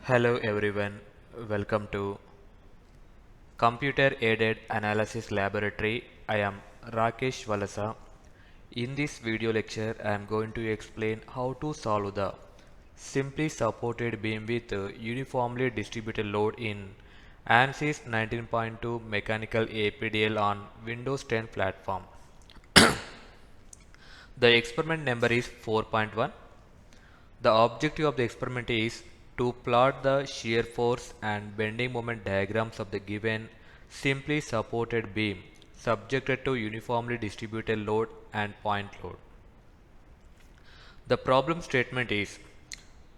Hello everyone, welcome to Computer Aided Analysis Laboratory. I am RAKESH VALASA. In this video lecture, I am going to explain how to solve the simply supported beam with uniformly distributed load in ANSYS 19.2 Mechanical APDL on Windows 10 platform. The experiment number is 4.1. The objective of the experiment is to plot the shear force and bending moment diagrams of the given simply supported beam subjected to uniformly distributed load and point load. The problem statement is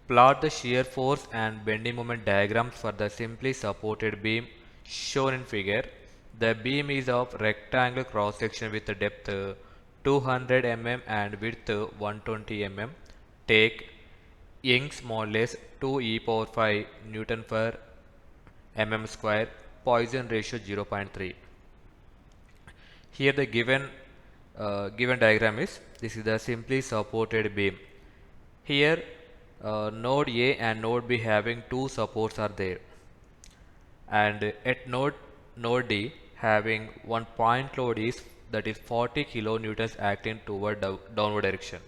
plot the shear force and bending moment diagrams for the simply supported beam shown in figure. The beam is of rectangle cross section with a depth 200 mm and width 120 mm. Take Young's modulus 2 e power 5 Newton per mm square, Poisson ratio 0.3. Here the given diagram is, this is the simply supported beam. Here node A and node B having two supports are there, and at node D having one point load is, that is 40 kilonewtons acting toward downward direction.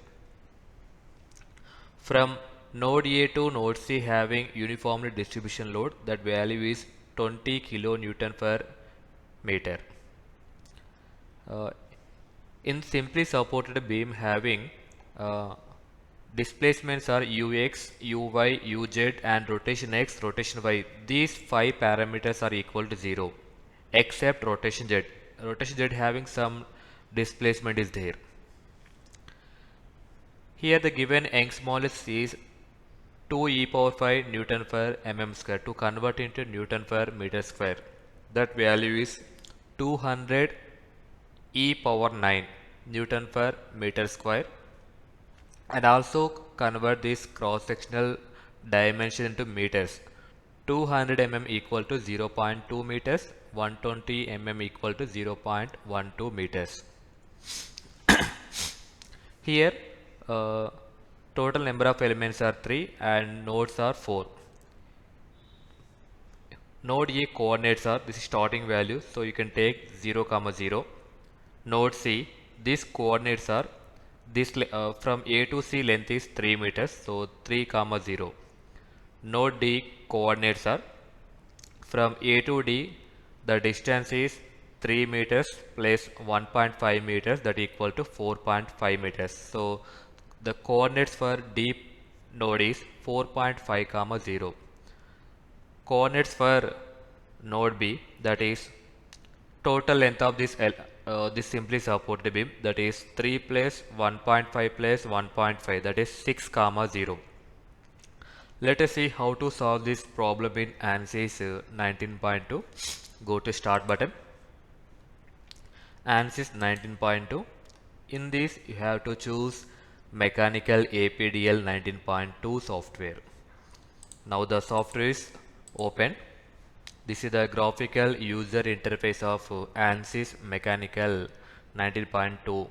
From node A to node C having uniformly distribution load, that value is 20 kilonewton per meter. In simply supported beam having displacements are ux, uy, uz and rotation x, rotation y. These 5 parameters are equal to 0 except rotation z. Rotation z having some displacement is there. Here the given Young's modulus is 2 e power 5 Newton per mm square. To convert into Newton per meter square, that value is 200 e power 9 Newton per meter square, and also convert this cross sectional dimension into meters. 200 mm equal to 0.2 meters, 120 mm equal to 0.12 meters. Here total number of elements are 3 and nodes are 4. Node A coordinates are, this is starting value, so you can take 0, 0. Node C, these coordinates are, this from A to C length is 3 meters, so 3, 0. Node D coordinates are, from A to D the distance is 3 meters plus 1.5 meters, that equal to 4.5 meters. So the coordinates for D node is 4.5, 0. Coordinates for node B, that is total length of this this simply supported beam, that is 3 plus 1.5 plus 1.5, that is 6, 0. Let us see how to solve this problem in ANSYS 19.2. Go to start button. ANSYS 19.2. In this you have to choose Mechanical APDL 19.2 software. Now the software is open. This is the graphical user interface of ANSYS Mechanical 19.2.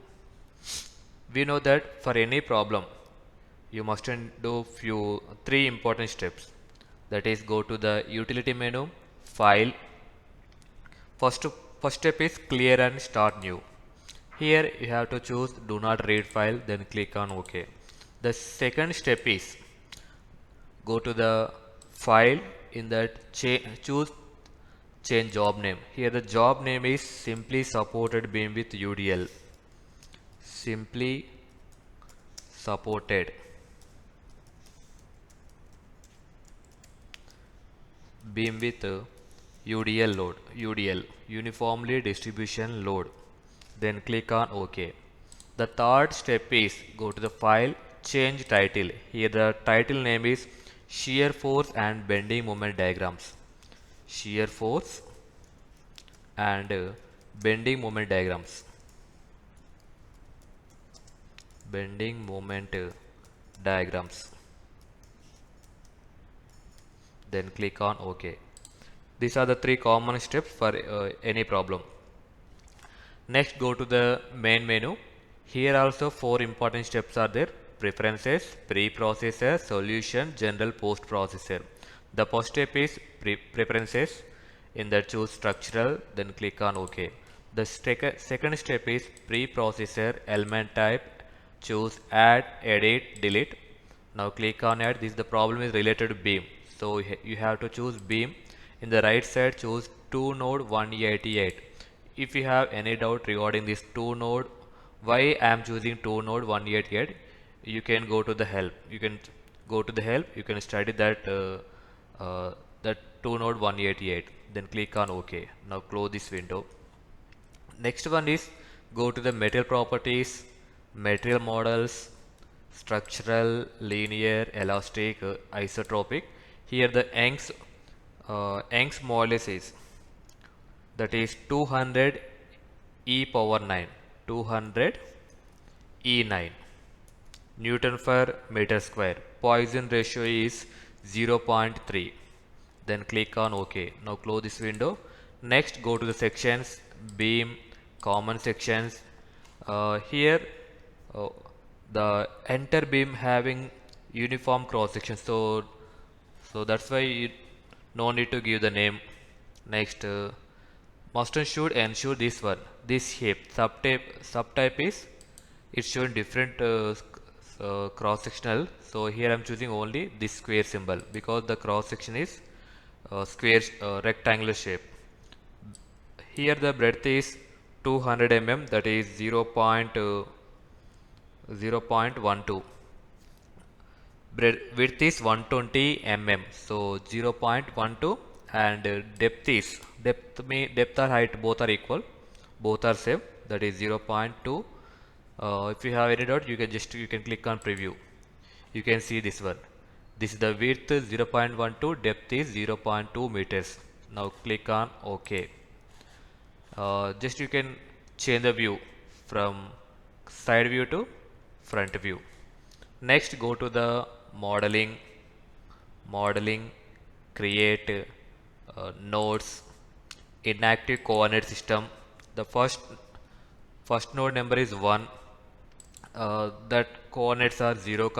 We know that for any problem you must do three important steps. That is, go to the utility menu, file. First step is clear and start new. Here you have to choose do not read file, then click on OK. The second step is go to the file, in that choose change job name. Here the job name is simply supported beam with UDL. Simply supported beam with UDL load, UDL, uniformly distribution load. Then click on OK. The third step is go to the file, change title. Here the title name is shear force and bending moment diagrams. Shear force and bending moment diagrams. Bending moment diagrams. Then click on OK. These are the three common steps for any problem. Next, go to the main menu. Here also 4 important steps are there: preferences, pre-processor, solution, general post-processor. The first step is preferences. In that choose structural, then click on OK. The second step is preprocessor element type. Choose add, edit, delete. Now click on add. This the problem is related to beam. So you have to choose beam. In the right side choose 2 node 188. If you have any doubt regarding this 2 node, why I am choosing 2 node 188, you can go to the help. You can go to the help. You can study that 2 node 188. Then click on OK. Now close this window. Next one is go to the material properties, material models, structural, linear, elastic, isotropic. Here the Young's modulus is, that is 200 e power 9, 200 e9 Newton per meter square. Poisson ratio is 0.3. Then click on OK. Now close this window. Next go to the sections, beam, common sections. Here the enter beam having uniform cross section, so that's why you no need to give the name. Next must and should ensure this shape subtype is it's showing different cross sectional. So here I'm choosing only this square symbol because the cross section is square rectangular shape. Here the breadth is 200 mm, that is 0.12. Width is 120 mm, so 0.12, and depth or height both are equal, both are same, that is 0.2. If you have any doubt, you can click on preview. You can see this one. This is the width 0.12, depth is 0.2 meters. Now click on OK. Just you can change the view from side view to front view. Next go to the modeling, create nodes, inactive coordinate system. The first node number is 1. That coordinates are 0,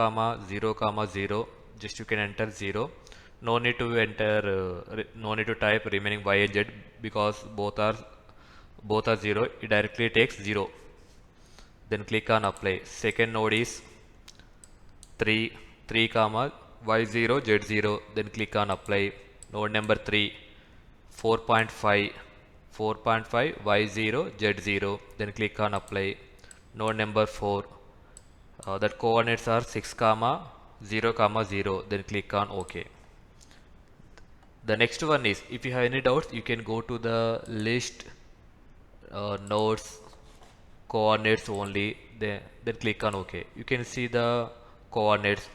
0, 0. Just you can enter 0. No need to type remaining y and z because both are 0. It directly takes 0. Then click on apply. Second node is 3, y0, z0. Then click on apply. Node number 3, 4.5, y0, z0. Then click on apply. Node number 4, that coordinates are 6, 0, 0. Then click on OK. The next one is, if you have any doubts, you can go to the list nodes coordinates only. Then click on OK. You can see the coordinates.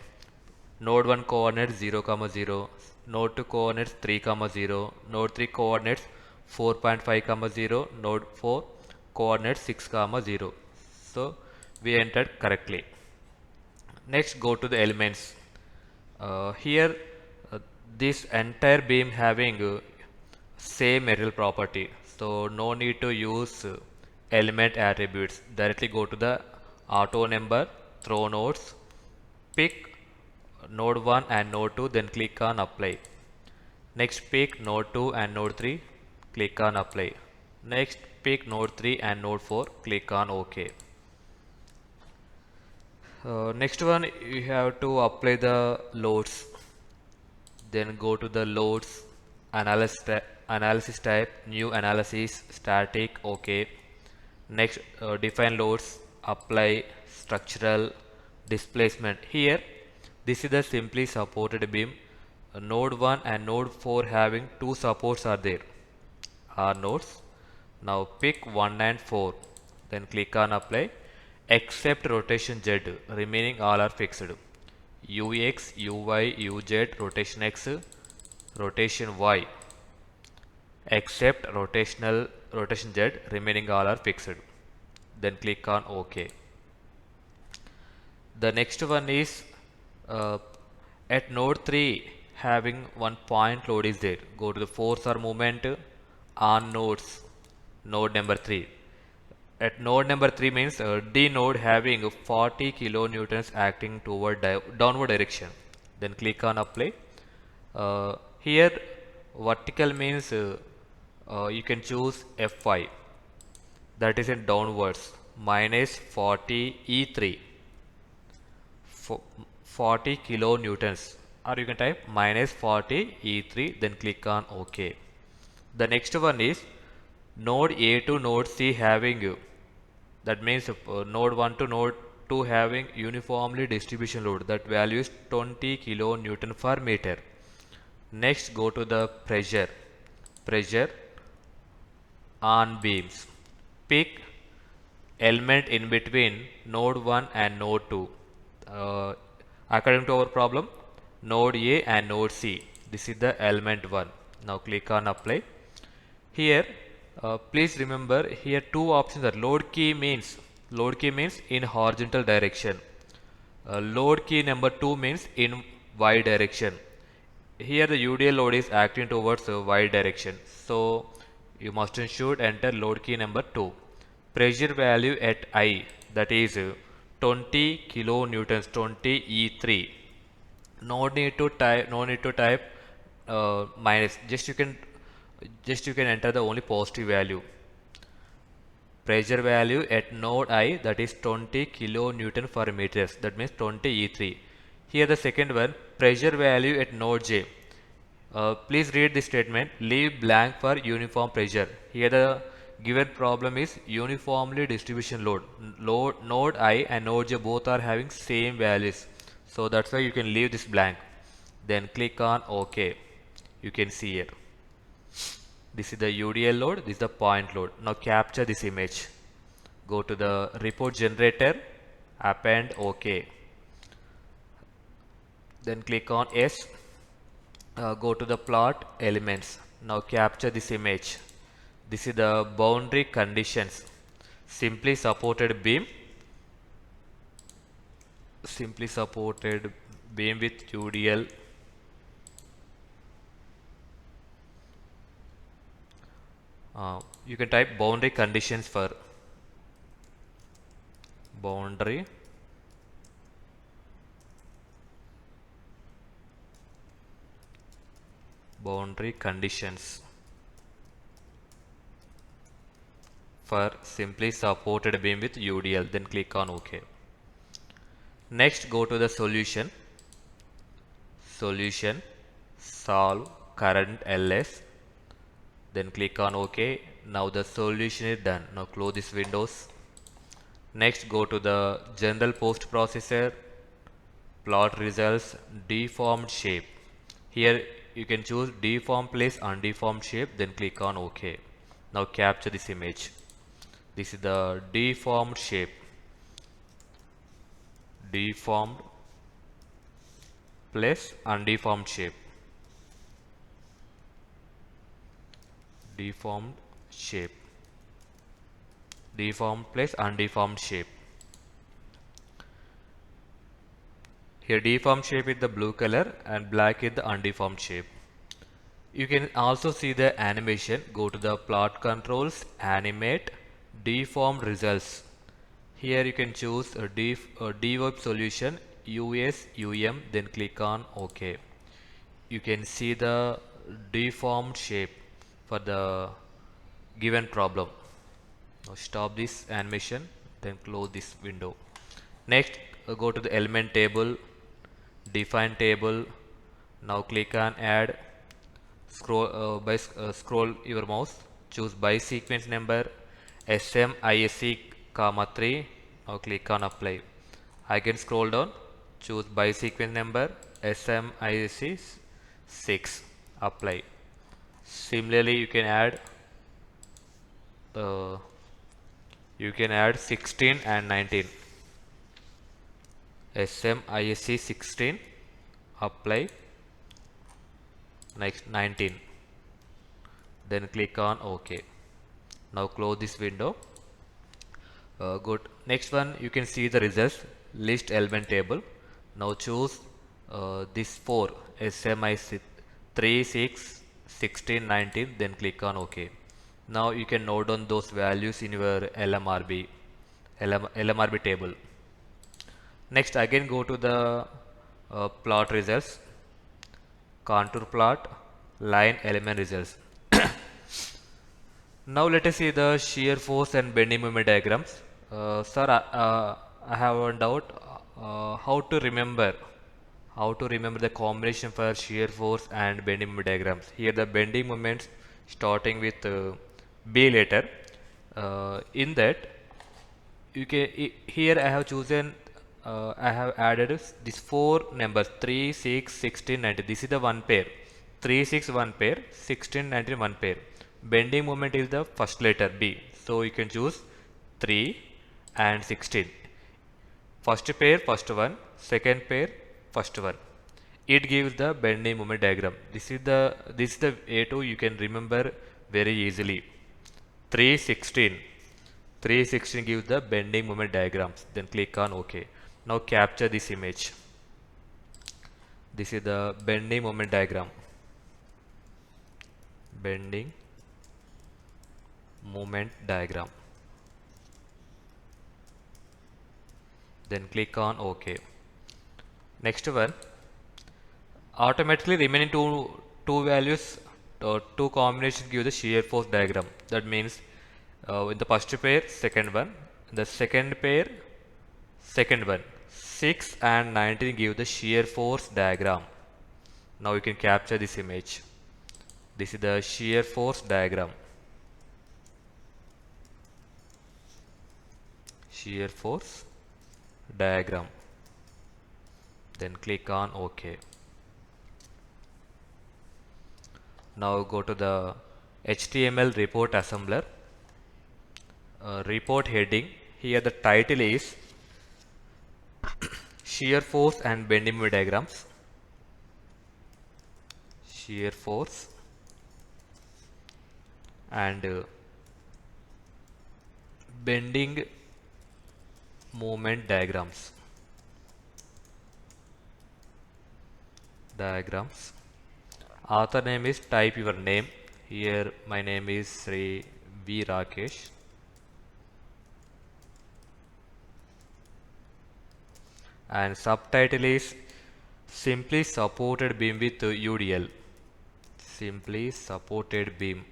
Node 1 coordinates 0, 0. Node 2 coordinates 3, 0. Node 3 coordinates 4.5, 0. Node 4 coordinates 6, 0. So we entered correctly. Next go to the elements. Here this entire beam having same material property, so no need to use element attributes. Directly go to the auto number, throw nodes, pick node 1 and node 2, then click on apply. Next pick node 2 and node 3, click on apply. Next pick node 3 and node 4, click on OK. Next one, you have to apply the loads. Then go to the loads, analysis type, new analysis, static, OK. Next define loads, apply, structural, displacement. Here this is the simply supported beam. Node 1 and node 4 having two supports are there, are nodes. Now pick 1 and 4, then click on apply. Except rotation Z, remaining all are fixed. Ux, Uy, Uz, rotation X, rotation Y. Except rotation Z, remaining all are fixed. Then click on OK. The next one is at node 3 having one point load is there. Go to the force or moment on nodes, node number 3. At node number 3 means D node having 40 kilonewtons acting toward downward direction. Then click on apply. Here vertical means you can choose F5, that is in downwards, minus 40 E3, 40 kilonewtons, or you can type minus 40 E3, then click on OK. The next one is node A to node C having, that means node 1 to node 2 having uniformly distribution load, that value is 20 kilonewton per meter. Next go to the pressure on beams. Pick element in between node 1 and node 2. Uh, According to our problem, node A and node C. This is the element 1. Now click on apply. Here please remember, here two options are load key means in horizontal direction. Load key number 2 means in y direction. Here the UDL load is acting towards y direction. So you must and should enter load key number 2. Pressure value at I, that is 20 kilonewtons, 20 E3. No need to type minus. Just you can enter the only positive value. Pressure value at node I, that is 20 kilonewton per meters, that means 20 E3. Here the second one, pressure value at node J. Please read this statement, leave blank for uniform pressure. Here the given problem is uniformly distribution load. Node I and node J both are having same values. So that's why you can leave this blank. Then click on OK. You can see here. This is the UDL load, this is the point load. Now capture this image. Go to the report generator, append OK. Then click on S. Go to the plot elements. Now capture this image. This is the boundary conditions. Simply supported beam with UDL. You can type boundary conditions for boundary conditions for simply supported beam with UDL, then click on OK. Next go to the solution, solve current LS, then click on OK. Now the solution is done. Now close this windows. Next go to the general post processor, plot results, deformed shape. Here you can choose deformed place undeformed shape, then click on OK. Now capture this image. This is the deformed shape, deformed place undeformed shape, deformed place undeformed shape. Here deformed shape is the blue color and black is the undeformed shape. You can also see the animation. Go to the plot controls, animate, deformed results. Here you can choose a develop solution, UM, then click on OK. You can see the deformed shape for the given problem. Now stop this animation, then close this window. Next go to the element table, define table. Now click on add, scroll your mouse, choose by sequence number SMISC, 3. Now click on apply. Again scroll down, choose by sequence number SMISC 6, apply. Similarly you can add 16 and 19. SMISC 16, apply. Next 19, then click on OK. Now close this window. Good. Next one, you can see the results, list element table. Now choose this 4, SMISC 3, 6, 16, 19, then click on OK. Now you can note down those values in your LMRB table. Next again go to the plot results, contour plot, line element results. Now let us see the shear force and bending moment diagrams. Sir, I have a doubt. How to remember the combination for shear force and bending moment diagrams? Here the bending moments starting with B letter. In that you can here I have chosen I have added these four numbers 3, 6, 16, 19. This is the one pair. 3, 6 one pair, 16, 19 one pair. Bending moment is the first letter B. So you can choose 3 and 16. First pair, first one, second pair, first one. It gives the bending moment diagram. This is the A2 you can remember very easily. 316. 316 gives the bending moment diagrams. Then click on OK. Now capture this image. This is the bending moment diagram. Bending moment diagram. Then click on OK. Next one, automatically remaining two values or two combinations give the shear force diagram. That means in the first pair, second one, the second pair, second one. 6 and 19 give the shear force diagram. Now you can capture this image. This is the shear force diagram. Shear force diagram. Then click on OK. Now go to the HTML report assembler. Report heading. Here the title is shear force and bending moment diagrams. Shear force and bending moment diagrams. Author name is, type your name. Here my name is Sri V Rakesh. And subtitle is simply supported beam with UDL. Simply supported beam.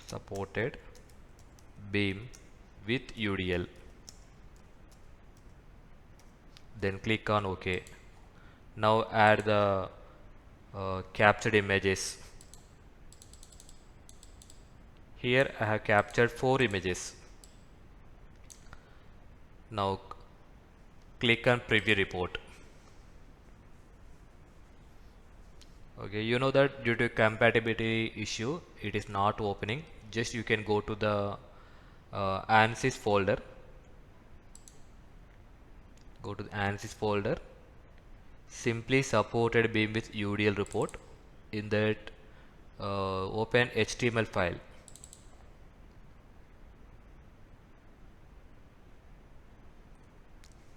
Supported beam with UDL. Then click on OK. Now add the captured images. Here I have captured 4 images. Now click on preview report. Okay, you know that due to compatibility issue it is not opening. Just you can go to the ansys folder. Go to the ansys folder. Simply supported beam with UDL report. In that open HTML file.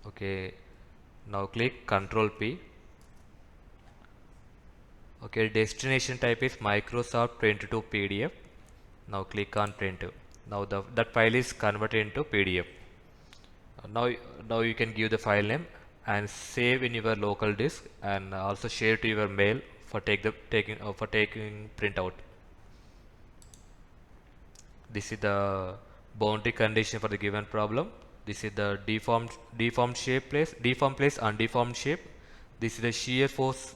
Okay, now click Ctrl P. Okay, destination type is Microsoft 22 PDF. Now click on print. Now that file is converted into PDF. Now you can give the file name and save in your local disk and also share to your mail for taking printout. This is the boundary condition for the given problem. This is the deformed place, undeformed shape. This is the shear force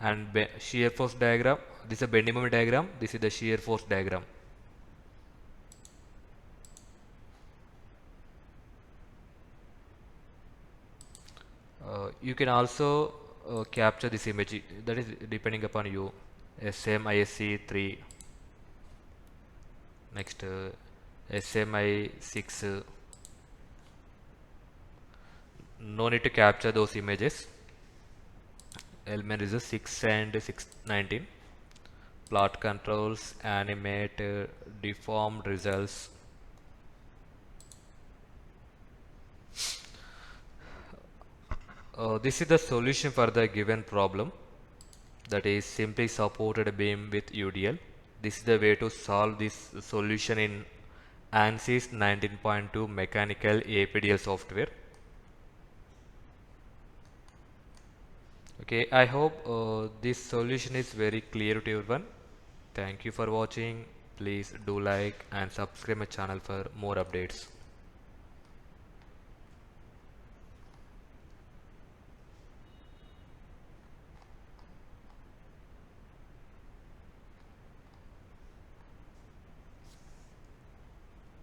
and shear force diagram. This is a bending moment diagram. This is the shear force diagram. You can also capture this image. That is depending upon you. SMISC3. Next SMI6. No need to capture those images. Element is 6 and 619. Plot controls, animate, deformed results. This is the solution for the given problem, that is simply supported beam with UDL. This is the way to solve this solution in ANSYS 19.2 mechanical APDL software. Okay, I hope this solution is very clear to everyone. Thank you for watching. Please do like and subscribe my channel for more updates.